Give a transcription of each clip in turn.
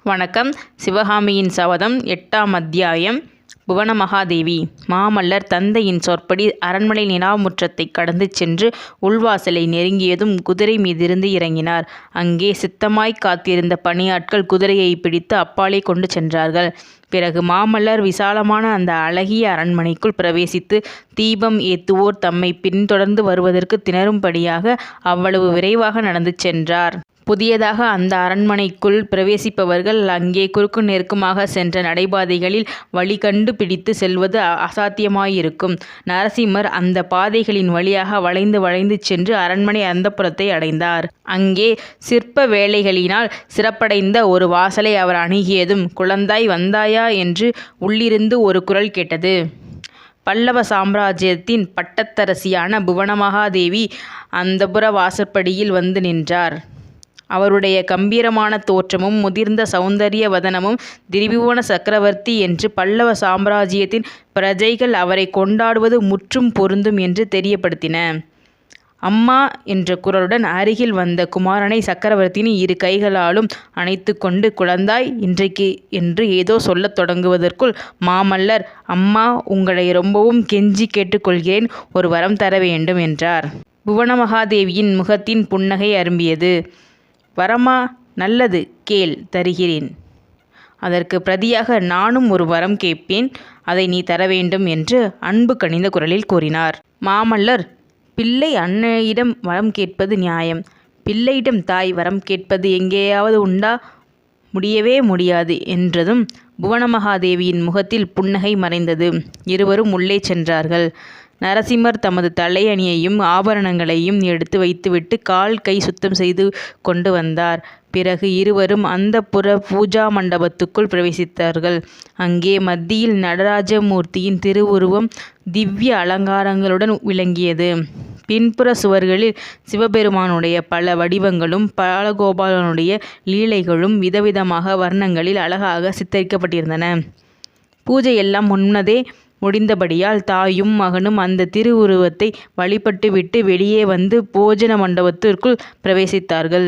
வணக்கம். சிவகாமியின் சபதம் 8ஆம் அத்தியாயம். புவனமகாதேவி. மாமல்லர் தந்தையின் சொற்படி அரண்மனை நிலாமுற்றத்தைக் கடந்து சென்று உள்வாசலை நெருங்கியதும் குதிரை மீதிருந்து இறங்கினார். அங்கே சித்தமாய்க் காத்திருந்த பணியாட்கள் குதிரையை பிடித்து அப்பாலே கொண்டு சென்றார்கள். பிறகு மாமல்லர் விசாலமான அந்த அழகிய அரண்மனைக்குள் பிரவேசித்து தீபம் ஏத்துவோர் தம்மை பின்தொடர்ந்து வருவதற்கு திணறும்படியாக அவ்வளவு விரைவாக நடந்து சென்றார். புதியதாக அந்த அரண்மனைக்குள் பிரவேசிப்பவர்கள் அங்கே குறுக்கு நெருக்குமாக சென்ற நடைபாதைகளில் வழி கண்டு பிடித்து செல்வது அசாத்தியமாயிருக்கும். நரசிம்மர் அந்த பாதைகளின் வழியாக வளைந்து வளைந்து சென்று அரண்மனை அந்தப்புறத்தை அடைந்தார். அங்கே சிற்ப வேலைகளினால் சிறப்படைந்த ஒரு வாசலை அவர் அணுகியதும், "குழந்தாய், வந்தாயா?" என்று உள்ளிருந்து ஒரு குரல் கேட்டது. பல்லவ சாம்ராஜ்யத்தின் பட்டத்தரசியான புவனமகாதேவி அந்தப்புற வாசற்படியில் வந்து நின்றார். அவருடைய கம்பீரமான தோற்றமும் முதிர்ந்த சௌந்தரிய வதனமும் திரிபுவன சக்கரவர்த்தி என்று பல்லவ சாம்ராஜ்யத்தின் பிரஜைகள் அவரை கொண்டாடுவது முற்றும் பொருந்தும் என்று தெரியப்படுத்தின. "அம்மா" என்ற குரலுடன் அருகில் வந்த குமாரனை சக்கரவர்த்தியின் இரு கைகளாலும் அணைத்து கொண்டு, "குழந்தாய், இன்றைக்கு" என்று ஏதோ சொல்லத் தொடங்குவதற்குள் மாமல்லர், "அம்மா, உங்களை ரொம்பவும் கெஞ்சி கேட்டுக்கொள்கிறேன், ஒரு வரம் தர வேண்டும்" என்றார். புவனமகாதேவியின் முகத்தின் புன்னகை அரும்பியது. "வரமா? நல்லது, கேள், தருகிறேன். அதற்கு பிரதியாக நானும் ஒரு வரம் கேட்பேன், அதை நீ தர வேண்டும்" என்று அன்பு கனிந்த குரலில் கூறினார். மாமல்லர், "பிள்ளை அன்னையிடம் வரம் கேட்பது நியாயம். பிள்ளையிடம் தாய் வரம் கேட்பது எங்கேயாவது உண்டா? முடியவே முடியாது" என்றதும் புவனமகாதேவியின் முகத்தில் புன்னகை மறைந்தது. இருவரும் உள்ளே சென்றார்கள். நரசிம்மர் தமது தலையணியையும் ஆபரணங்களையும் எடுத்து வைத்துவிட்டு கால் கை சுத்தம் செய்து கொண்டு வந்தார். பிறகு இருவரும் அந்தப்புற பூஜா மண்டபத்துக்குள் பிரவேசித்தார்கள். அங்கே மத்தியில் நடராஜமூர்த்தியின் திருவுருவம் திவ்ய அலங்காரங்களுடன் விளங்கியது. பின்புற சுவர்களில் சிவபெருமானுடைய பல வடிவங்களும் பாலகோபாலனுடைய லீலைகளும் விதவிதமாக வர்ணங்களில் அழகாக சித்தரிக்கப்பட்டிருந்தன. பூஜையெல்லாம் முன்னதே முடிந்தபடியால் தாயும் மகனும் அந்த திருவுருவத்தை வழிபட்டுவிட்டு வெளியே வந்து போஜன மண்டபத்திற்குள் பிரவேசித்தார்கள்.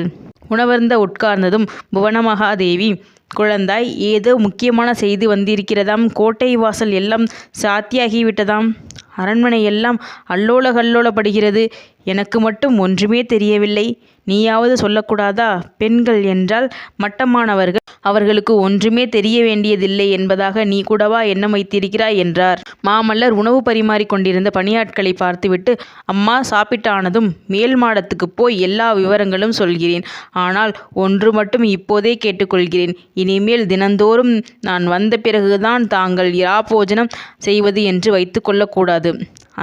உணவருந்த உட்கார்ந்ததும் புவனமகாதேவி, "குழந்தாய், ஏதோ முக்கியமான செய்தி வந்திருக்கிறதாம். கோட்டை வாசல் எல்லாம் சாத்தியாகிவிட்டதாம். அரண்மனையெல்லாம் அல்லோல கல்லோலப்படுகிறது. எனக்கு மட்டும் ஒன்றுமே தெரியவில்லை. நீயாவது சொல்லக்கூடாதா? பெண்கள் என்றால் மட்டமானவர்கள், அவர்களுக்கு ஒன்றுமே தெரிய வேண்டியதில்லை என்பதாக நீ கூடவா எண்ணம் வைத்திருக்கிறாய்" என்றார். மாமல்லர் உணவு பரிமாறிக் கொண்டிருந்த பணியாட்களை பார்த்துவிட்டு, "அம்மா சாப்பிட்டானதும் மேல் மாடத்துக்குப் போய் எல்லா விவரங்களும் சொல்கிறேன். ஆனால் ஒன்று மட்டும் இப்போதே கேட்டுக்கொள்கிறேன். இனிமேல் தினந்தோறும் நான் வந்த பிறகுதான் தாங்கள் இராப்போஜனம் செய்வது என்று வைத்து கொள்ளக்கூடாது.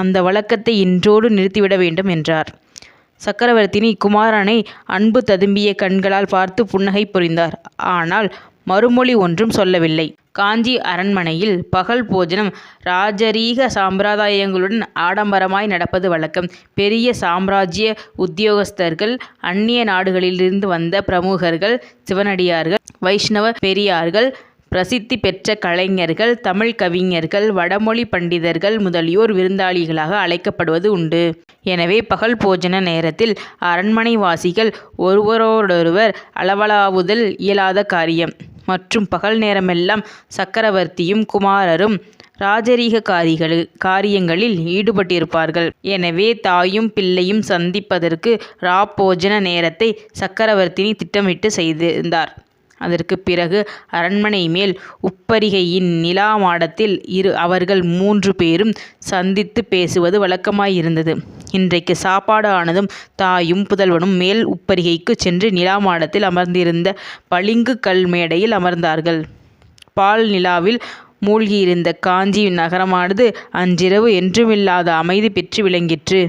அந்த வழக்கத்தை இன்றோடு நிறுத்திவிட வேண்டும்" என்றார். சக்கரவர்த்தினி குமாரனை அன்பு ததும்பிய கண்களால் பார்த்து புன்னகை புரிந்தார். ஆனால் மறுமொழி ஒன்றும் சொல்லவில்லை. காஞ்சி அரண்மனையில் பகல் போஜனம் ராஜரீக சாம்பிரதாயங்களுடன் ஆடம்பரமாய் நடப்பது வழக்கம். பெரிய சாம்ராஜ்ய உத்தியோகஸ்தர்கள், அந்நிய நாடுகளிலிருந்து வந்த பிரமுகர்கள், சிவனடியார்கள், வைஷ்ணவ பெரியார்கள், பிரசித்தி பெற்ற கலைஞர்கள், தமிழ் கவிஞர்கள், வடமொழி பண்டிதர்கள் முதலியோர் விருந்தாளிகளாக அழைக்கப்படுவது உண்டு. எனவே பகல் போஜன நேரத்தில் அரண்மனைவாசிகள் ஒருவரோடொருவர் அளவளாவுதல் இயலாத காரியம். மற்றும் பகல் நேரமெல்லாம் சக்கரவர்த்தியும் குமாரரும் ராஜரீக காரியங்களில் ஈடுபட்டிருப்பார்கள். எனவே தாயும் பிள்ளையும் சந்திப்பதற்கு இராப்போஜன நேரத்தை சக்கரவர்த்தினி திட்டமிட்டு செய்திருந்தார். அதற்கு பிறகு அரண்மனை மேல் உப்பரிகையின் நிலா மாடத்தில் அவர்கள் 3 பேரும் சந்தித்து பேசுவது வழக்கமாயிருந்தது. இன்றைக்கு சாப்பாடு ஆனதும் தாயும் புதல்வனும் மேல் உப்பரிகைக்கு சென்று நிலா மாடத்தில் அமர்ந்திருந்த பளிங்கு கல் மேடையில் அமர்ந்தார்கள். பால் நிலாவில் மூழ்கியிருந்த காஞ்சி நகரமானது அன்றிரவு என்றுமில்லாத அமைதி பெற்று விளங்கிற்று.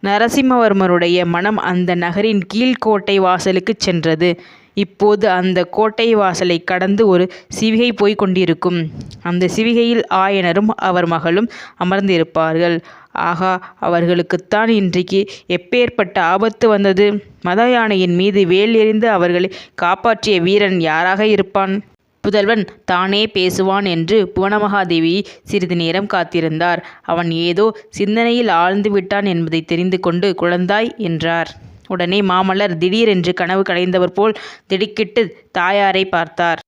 நரசிம்மவர்மருடைய மனம் அந்த நகரின் கீழ்கோட்டை வாசலுக்குச் சென்றது. இப்போது அந்த கோட்டை வாசலை கடந்து ஒரு சிவிகை போய்க் கொண்டிருக்கும். அந்த சிவிகையில் ஆயனரும் அவர் மகளும் அமர்ந்திருப்பார்கள். ஆகா, அவர்களுக்குத்தான் இன்றைக்கு எப்பேற்பட்ட ஆபத்து வந்தது! மத யானையின் மீது வேல் எறிந்து அவர்களை காப்பாற்றிய வீரன் யாராக இருப்பான்? புதல்வன் தானே பேசுவான் என்று புவனமகாதேவி சிறிது நேரம் காத்திருந்தார். அவன் ஏதோ சிந்தனையில் ஆழ்ந்து விட்டான் என்பதை தெரிந்து கொண்டு, "குழந்தாய்" என்றார். உடனே மாமல்லர் திடீரென்று கனவு கலைந்தவர் போல் திடுக்கிட்டு தாயாரை பார்த்தார்.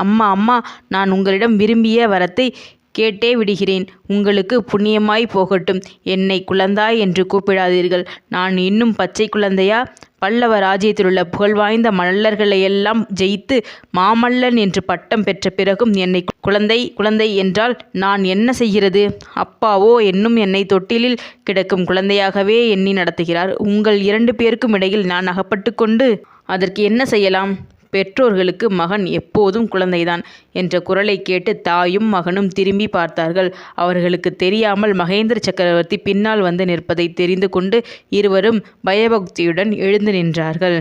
அம்மா அம்மா, நான் உங்களிடம் விரும்பிய வரத்தை கேட்டே விடுகிறேன். உங்களுக்கு புண்ணியமாய் போகட்டும். என்னை குழந்தாய் என்று கூப்பிடாதீர்கள். நான் இன்னும் பச்சை குழந்தையா? பல்லவ ராஜ்யத்திலுள்ள புகழ்வாய்ந்த மல்லர்களையெல்லாம் ஜெயித்து மாமல்லன் என்று பட்டம் பெற்ற பிறகும் என்னை குழந்தை குழந்தை என்றால் நான் என்ன செய்கிறது? அப்பாவோ இன்னும் என்னை தொட்டிலில் கிடக்கும் குழந்தையாகவே எண்ணி நடத்துகிறார். உங்கள் 2 பேருக்கும் இடையில் நான் அகப்பட்டு கொண்டு அதற்கு என்ன செய்யலாம்? பெற்றோர்களுக்கு மகன் எப்போதும் குழந்தைதான் என்ற குரலை கேட்டு தாயும் மகனும் திரும்பி பார்த்தார்கள். அவர்களுக்கு தெரியாமல் மகேந்திர சக்கரவர்த்தி பின்னால் வந்து நிற்பதை தெரிந்து கொண்டு இருவரும் பயபக்தியுடன் எழுந்து நின்றார்கள்.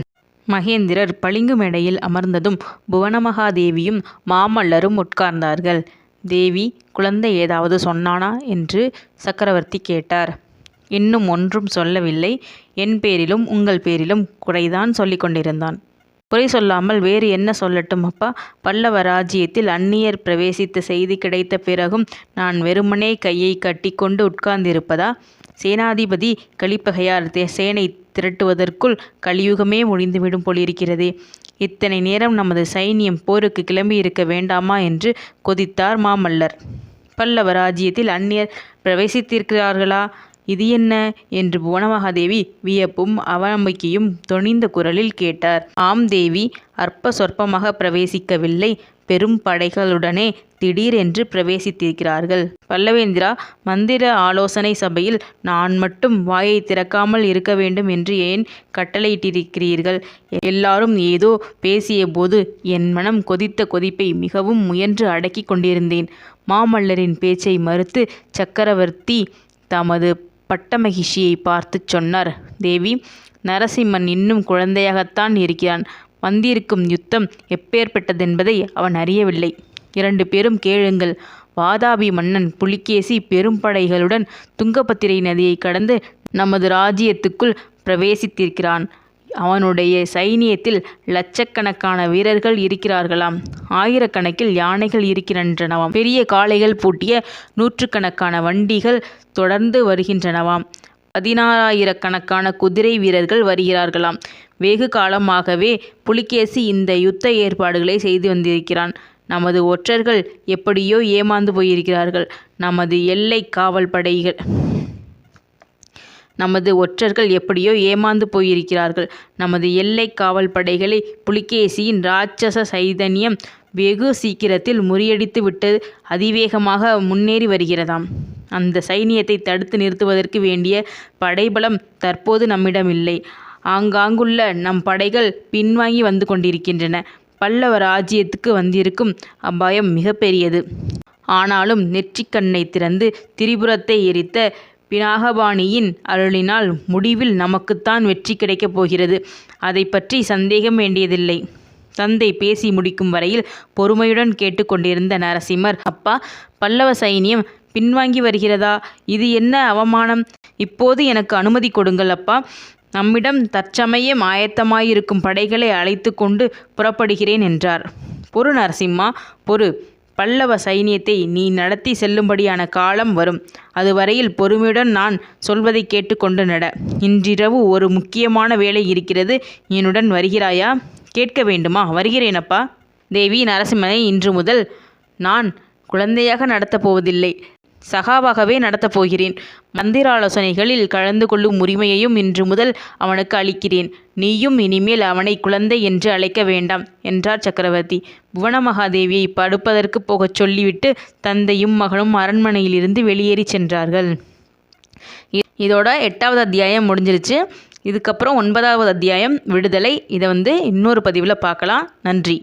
மகேந்திரர் பளிங்கு மேடையில் அமர்ந்ததும் புவனமகாதேவியும் மாமல்லரும் உட்கார்ந்தார்கள். தேவி, குழந்தை ஏதாவது சொன்னானா என்று சக்கரவர்த்தி கேட்டார். இன்னும் ஒன்றும் சொல்லவில்லை. என் பேரிலும் உங்கள் பேரிலும் குறைதான் சொல்லிக் கொண்டிருந்தான். குறை சொல்லாமல் வேறு என்ன சொல்லட்டும் அப்பா? பல்லவ ராஜ்யத்தில் அந்நியர் பிரவேசித்த செய்தி கிடைத்த பிறகும் நான் வெறுமனே கையை கட்டி கொண்டு உட்கார்ந்திருப்பதா? சேனாதிபதி கலிப்பகையார் சேனை திரட்டுவதற்குள் கலியுகமே முடிந்துவிடும் போலிருக்கிறதே. இத்தனை நேரம் நமது சைன்யம் போருக்கு கிளம்பி இருக்க வேண்டாமா என்று கொதித்தார் மாமல்லர். பல்லவ ராஜ்யத்தில் அந்நியர் பிரவேசித்திருக்கிறார்களா? இது என்ன என்று புவனமகாதேவி வியப்பும் அவநம்பிக்கையும் தொனிந்த குரலில் கேட்டார். ஆம் தேவி, அற்ப சொற்பமாக பிரவேசிக்கவில்லை. பெரும் படைகளுடனே திடீரென்று பிரவேசித்திருக்கிறார்கள். பல்லவேந்திரா, மந்திர ஆலோசனை சபையில் நான் மட்டும் வாயை திறக்காமல் இருக்க வேண்டும் என்று ஏன் கட்டளையிட்டிருக்கிறீர்கள்? எல்லாரும் ஏதோ பேசிய போது என் மனம் கொதித்த கொதிப்பை மிகவும் முயன்று அடக்கி கொண்டிருந்தேன். மாமல்லரின் பேச்சை மறுத்து சக்கரவர்த்தி தமது பட்டமகிழ்ச்சியை பார்த்து சொன்னார். தேவி, நரசிம்மன் இன்னும் குழந்தையாகத்தான் இருக்கிறான். வந்திருக்கும் யுத்தம் எப்பேற்பட்டதென்பதை அவன் அறியவில்லை. 2 பேரும் கேளுங்கள். வாதாபி மன்னன் புலிகேசி பெரும் படைகளுடன் துங்கபத்திரை நதியை கடந்து நமது ராஜ்யத்துக்குள் பிரவேசித்திருக்கிறான். அவனுடைய சைனியத்தில் லட்சக்கணக்கான வீரர்கள் இருக்கிறார்களாம். ஆயிரக்கணக்கில் யானைகள் இருக்கின்றனவாம். பெரிய காளைகள் பூட்டிய 100கணக்கான வண்டிகள் தொடர்ந்து வருகின்றனவாம். 16,000கணக்கான குதிரை வீரர்கள் வருகிறார்களாம். வெகு காலமாகவே புலிகேசி இந்த யுத்த ஏற்பாடுகளை செய்து வந்திருக்கிறான். நமது ஒற்றர்கள் எப்படியோ ஏமாந்து போயிருக்கிறார்கள். நமது எல்லை காவல் படைகளை புலிகேசியின் இராட்சச சைதன்யம் வெகு சீக்கிரத்தில் முறியடித்து விட்டு அதிவேகமாக முன்னேறி வருகிறதாம். அந்த சைனியத்தை தடுத்து நிறுத்துவதற்கு வேண்டிய படைபலம் தற்போது நம்மிடமில்லை. ஆங்காங்குள்ள நம் படைகள் பின்வாங்கி வந்து கொண்டிருக்கின்றன. பல்லவ ராஜ்யத்துக்கு வந்திருக்கும் அபாயம் மிகப்பெரியது. ஆனாலும் நெற்றிக்கண்ணை திறந்து திரிபுரத்தை எரித்த பினாகபாணியின் அருளினால் முடிவில் நமக்குத்தான் வெற்றி கிடைக்கப் போகிறது. அதை பற்றி சந்தேகம் வேண்டியதில்லை. தந்தை பேசி முடிக்கும் வரையில் பொறுமையுடன் கேட்டுக்கொண்டிருந்த நரசிம்மர், அப்பா, பல்லவ சைனியம் பின்வாங்கி வருகிறதா? இது என்ன அவமானம்? இப்போது எனக்கு அனுமதி கொடுங்கள் அப்பா. நம்மிடம் தற்சமயம் ஆயத்தமாயிருக்கும் படைகளை அழைத்து கொண்டு புறப்படுகிறேன் என்றார். பொறு நரசிம்மா, பொறு. பல்லவ சைனியத்தை நீ நடத்தி செல்லும்படியான காலம் வரும். அதுவரையில் பொறுமையுடன் நான் சொல்வதை கேட்டுக்கொண்டு நட. இன்றிரவு ஒரு முக்கியமான வேலை இருக்கிறது. என்னுடன் வருகிறாயா? கேட்க வேண்டுமா? வருகிறேனப்பா. தேவி, நரசிம்மனை இன்று முதல் நான் குழந்தையாக நடத்தப் போவதில்லை, சகாவாகவே நடத்தப் போகிறேன். மந்திராலோசனைகளில் கலந்து கொள்ளும் உரிமையையும் இன்று முதல் அவனுக்கு அளிக்கிறேன். நீயும் இனிமேல் அவனை குழந்தை என்று அழைக்க வேண்டாம் என்றார் சக்கரவர்த்தி. புவனமகாதேவியை படுப்பதற்கு போகச் சொல்லிவிட்டு தந்தையும் மகனும் அரண்மனையிலிருந்து வெளியேறி சென்றார்கள். இதோட 8வது அத்தியாயம் முடிஞ்சிருச்சு. இதுக்கப்புறம் 9வது அத்தியாயம் விடுதலை. இதை இன்னொரு பதிவில் பார்க்கலாம். நன்றி.